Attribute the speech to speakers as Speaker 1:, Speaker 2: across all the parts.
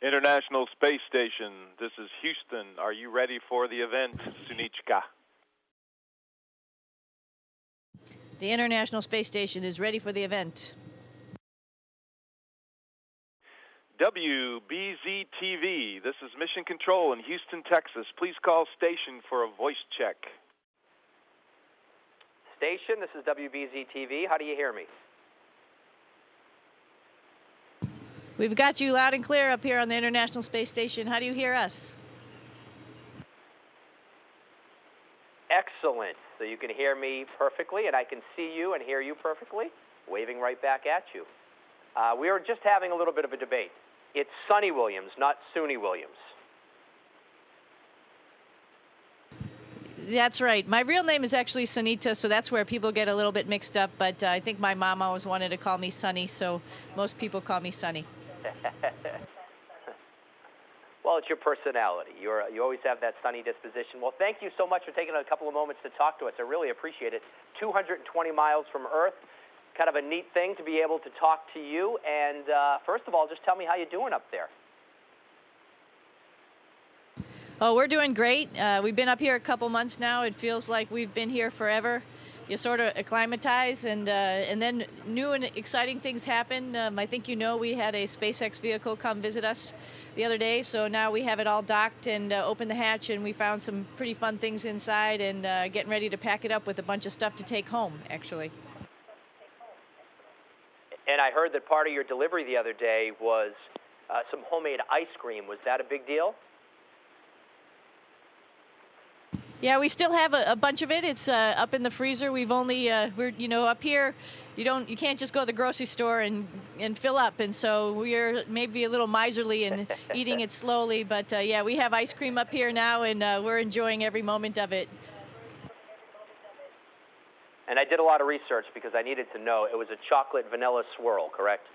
Speaker 1: International Space Station, this is Houston. Are you ready for the event, Sunita?
Speaker 2: The International Space Station is ready for the event.
Speaker 1: WBZ-TV, this is Mission Control in Houston, Texas. Please call station for a voice check.
Speaker 3: Station, this is WBZ-TV. How do you hear me?
Speaker 2: We've got you loud and clear up here on the International Space Station. How do you hear us?
Speaker 3: Excellent. So you can hear me perfectly, and I can see you and hear you perfectly, waving right back at you. We were just having a little bit of a debate. It's Sunny Williams, not Suni Williams.
Speaker 2: That's right. My real name is actually Sunita, so that's where people get a little bit mixed up. But I think my mom always wanted to call me Sunny, so most people call me Sunny.
Speaker 3: Well, it's your personality. You always have that sunny disposition. Well, thank you so much for taking a couple of moments to talk to us. I really appreciate it. 220 miles from Earth. Kind of a neat thing to be able to talk to you. And first of all, just tell me how you're doing up there.
Speaker 2: Oh, we're doing great. We've been up here a couple months now. It feels like we've been here forever. You sort of acclimatize, and then new and exciting things happen. I think you know we had a SpaceX vehicle come visit us the other day, so now we have it all docked and opened the hatch, and we found some pretty fun things inside, and getting ready to pack it up with a bunch of stuff to take home, actually.
Speaker 3: And I heard that part of your delivery the other day was some homemade ice cream. Was that a big deal?
Speaker 2: Yeah, we still have a bunch of it. It's up in the freezer. We've only we're up here. You can't just go to the grocery store and fill up, and so we're maybe a little miserly and eating it slowly. But yeah, we have ice cream up here now, and we're enjoying every moment of it.
Speaker 3: And I did a lot of research because I needed to know. It was a chocolate vanilla swirl, correct?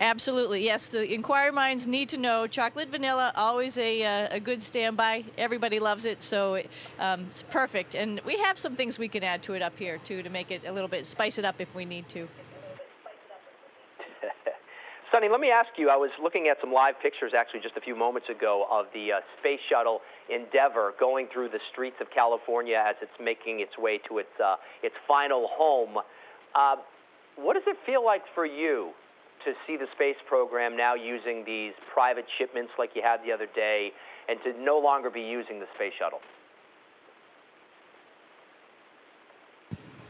Speaker 2: Absolutely, yes. The inquiry minds need to know. Chocolate vanilla, always a good standby. Everybody loves it, so it's perfect. And we have some things we can add to it up here, too, to make it a little bit, spice it up if we need to.
Speaker 3: Sunny, let me ask you, I was looking at some live pictures actually just a few moments ago of the space shuttle Endeavour going through the streets of California as it's making its way to its final home. What does it feel like for you to see the space program now using these private shipments like you had the other day, and to no longer be using the space shuttle?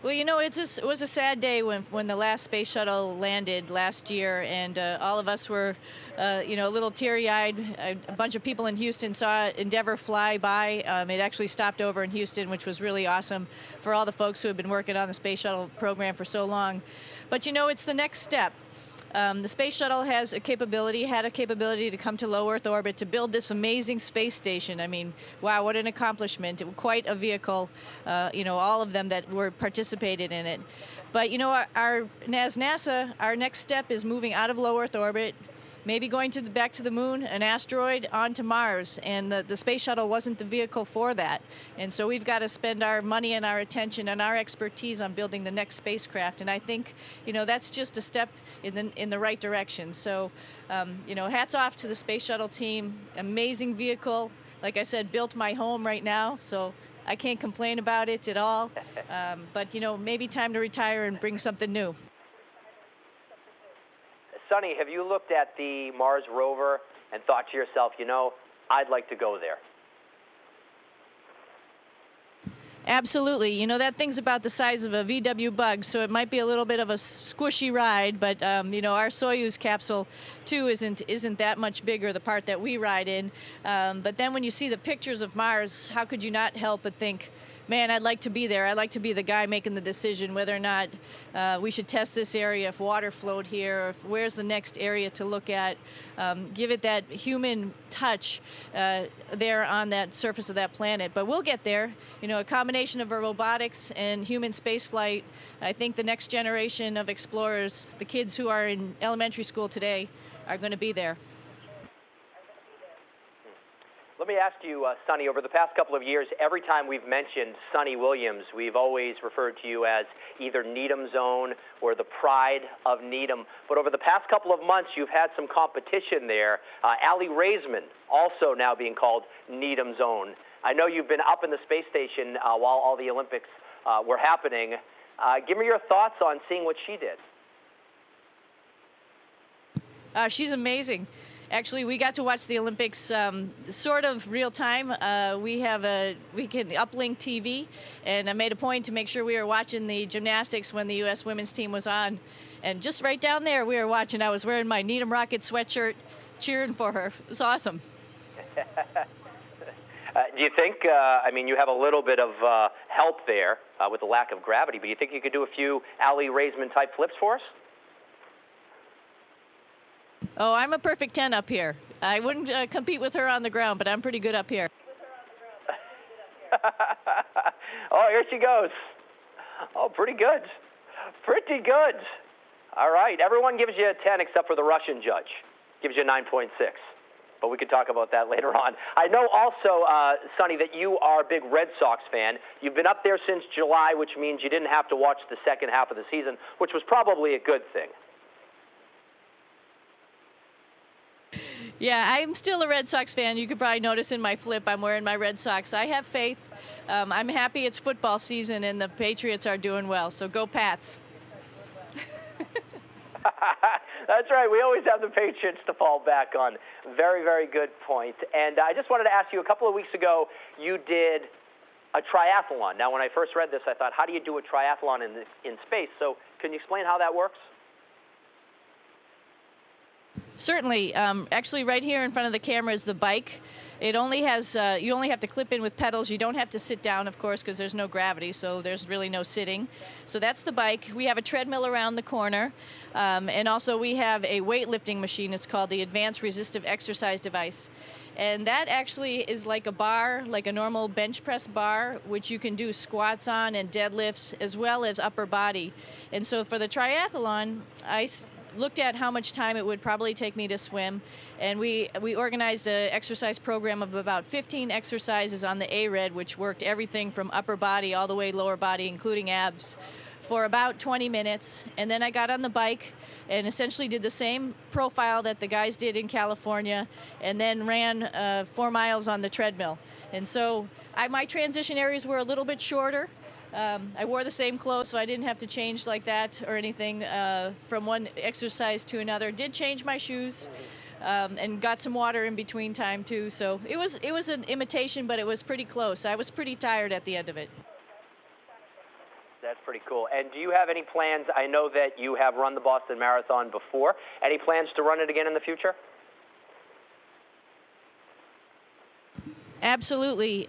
Speaker 2: Well, it was a sad day when the last space shuttle landed last year, and all of us were, a little teary-eyed. A bunch of people in Houston saw Endeavour fly by. It actually stopped over in Houston, which was really awesome for all the folks who have been working on the space shuttle program for so long. But, it's the next step. The space shuttle had a capability to come to low Earth orbit, to build this amazing space station. I mean, wow, what an accomplishment. Quite a vehicle, all of them that were participated in it. But, as NASA, our next step is moving out of low Earth orbit, maybe going back to the moon, an asteroid, onto Mars. And the space shuttle wasn't the vehicle for that. And so we've got to spend our money and our attention and our expertise on building the next spacecraft. And I think, that's just a step in the right direction. So, hats off to the space shuttle team. Amazing vehicle. Like I said, built my home right now. So I can't complain about it at all. But, maybe time to retire and bring something new.
Speaker 3: Sunny, have you looked at the Mars rover and thought to yourself, I'd like to go there?
Speaker 2: Absolutely. That thing's about the size of a VW Bug, so it might be a little bit of a squishy ride, but, our Soyuz capsule, too, isn't that much bigger, the part that we ride in. But then when you see the pictures of Mars, how could you not help but think, man, I'd like to be there. I'd like to be the guy making the decision whether or not we should test this area, if water flowed here, or where's the next area to look at. Give it that human touch there on that surface of that planet. But we'll get there. A combination of robotics and human spaceflight. I think the next generation of explorers, the kids who are in elementary school today, are going to be there.
Speaker 3: Let me ask you, Sunny, over the past couple of years, every time we've mentioned Sunny Williams, we've always referred to you as either Needham's own or the pride of Needham. But over the past couple of months, you've had some competition there. Aly Raisman, also now being called Needham's own. I know you've been up in the space station while all the Olympics were happening. Give me your thoughts on seeing what she did.
Speaker 2: She's amazing. Actually, we got to watch the Olympics sort of real time. We can uplink TV, and I made a point to make sure we were watching the gymnastics when the U.S. women's team was on. And just right down there, we were watching. I was wearing my Needham Rocket sweatshirt, cheering for her. It was awesome.
Speaker 3: Do you think, I mean, you have a little bit of help there with the lack of gravity, but you think you could do a few Aly Raisman type flips for us?
Speaker 2: Oh, I'm a perfect 10 up here. I wouldn't compete with her on the ground, but I'm pretty good up here.
Speaker 3: Oh, here she goes. Oh, pretty good. Pretty good. All right. Everyone gives you a 10 except for the Russian judge. Gives you a 9.6. But we can talk about that later on. I know also, Sunny, that you are a big Red Sox fan. You've been up there since July, which means you didn't have to watch the second half of the season, which was probably a good thing.
Speaker 2: Yeah, I'm still a Red Sox fan. You could probably notice in my flip I'm wearing my Red Sox. I have faith. I'm happy it's football season and the Patriots are doing well, so go Pats.
Speaker 3: That's right. We always have the Patriots to fall back on. Very, very good point. And I just wanted to ask you, a couple of weeks ago, you did a triathlon. Now, when I first read this, I thought, how do you do a triathlon in space? So can you explain how that works?
Speaker 2: Certainly. Actually, right here in front of the camera is the bike. It only has, you only have to clip in with pedals. You don't have to sit down, of course, because there's no gravity, so there's really no sitting. So that's the bike. We have a treadmill around the corner, and also we have a weightlifting machine. It's called the Advanced Resistive Exercise Device. And that actually is like a bar, like a normal bench press bar, which you can do squats on and deadlifts, as well as upper body. And so for the triathlon, I looked at how much time it would probably take me to swim, and we organized an exercise program of about 15 exercises on the ARED, which worked everything from upper body all the way lower body, including abs, for about 20 minutes. And then I got on the bike and essentially did the same profile that the guys did in California, and then ran 4 miles on the treadmill. And so my transition areas were a little bit shorter. I wore the same clothes, so I didn't have to change like that or anything from one exercise to another. Did change my shoes and got some water in between time too. So it was an imitation, but it was pretty close. I was pretty tired at the end of it.
Speaker 3: That's pretty cool. And do you have any plans? I know that you have run the Boston Marathon before. Any plans to run it again in the future?
Speaker 2: Absolutely.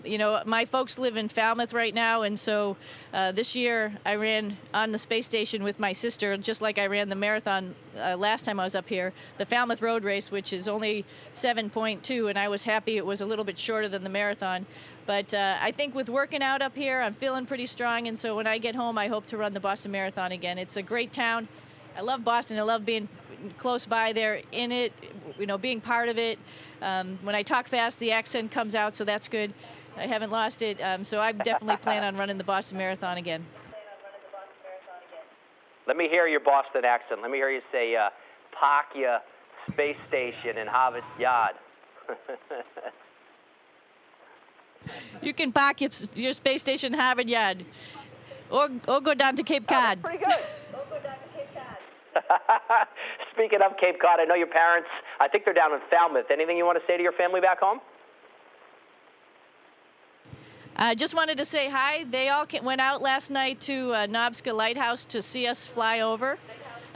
Speaker 2: You know, my folks live in Falmouth right now, and so this year I ran on the space station with my sister, just like I ran the marathon last time I was up here, the Falmouth Road Race, which is only 7.2, and I was happy it was a little bit shorter than the marathon. But I think with working out up here, I'm feeling pretty strong, and so when I get home, I hope to run the Boston Marathon again. It's a great town. I love Boston. I love being close by there in it, you know, being part of it. When I talk fast, the accent comes out, so that's good. I haven't lost it, so I definitely plan on running the Boston Marathon again.
Speaker 3: Let me hear your Boston accent. Let me hear you say, park your space station in Harvard Yard.
Speaker 2: You can park your space station in Harvard Yard, or go down to Cape Cod.
Speaker 3: Pretty good. Speaking of Cape Cod, I know your parents, I think they're down in Falmouth. Anything you want to say to your family back home?
Speaker 2: I just wanted to say hi. They all went out last night to Nobska Lighthouse to see us fly over.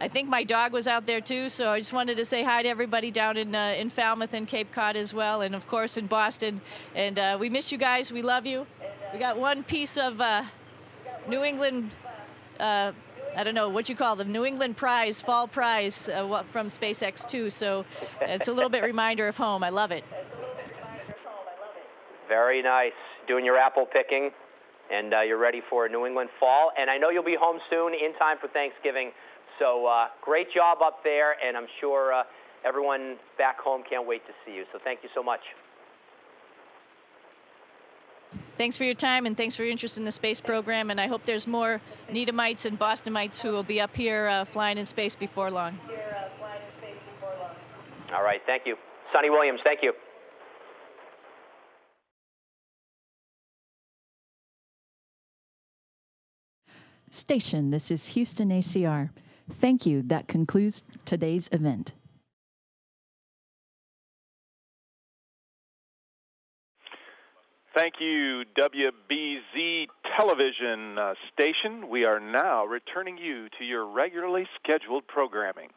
Speaker 2: I think my dog was out there too, so I just wanted to say hi to everybody down in Falmouth and Cape Cod as well, and of course in Boston. And we miss you guys. We love you. We got one piece of New England I don't know what you call them, New England prize, fall prize from SpaceX too. So it's a little bit reminder of home. I love it.
Speaker 3: Very nice. Doing your apple picking, and you're ready for a New England fall. And I know you'll be home soon in time for Thanksgiving. So great job up there, and I'm sure everyone back home can't wait to see you. So thank you so much.
Speaker 2: Thanks for your time, and thanks for your interest in the space program, and I hope there's more Needhamites and Bostonites who will be up here flying in space before long.
Speaker 3: All right, thank you. Sonny Williams, thank you.
Speaker 4: Station, this is Houston ACR. Thank you. That concludes today's event.
Speaker 1: Thank you, WBZ television station. We are now returning you to your regularly scheduled programming.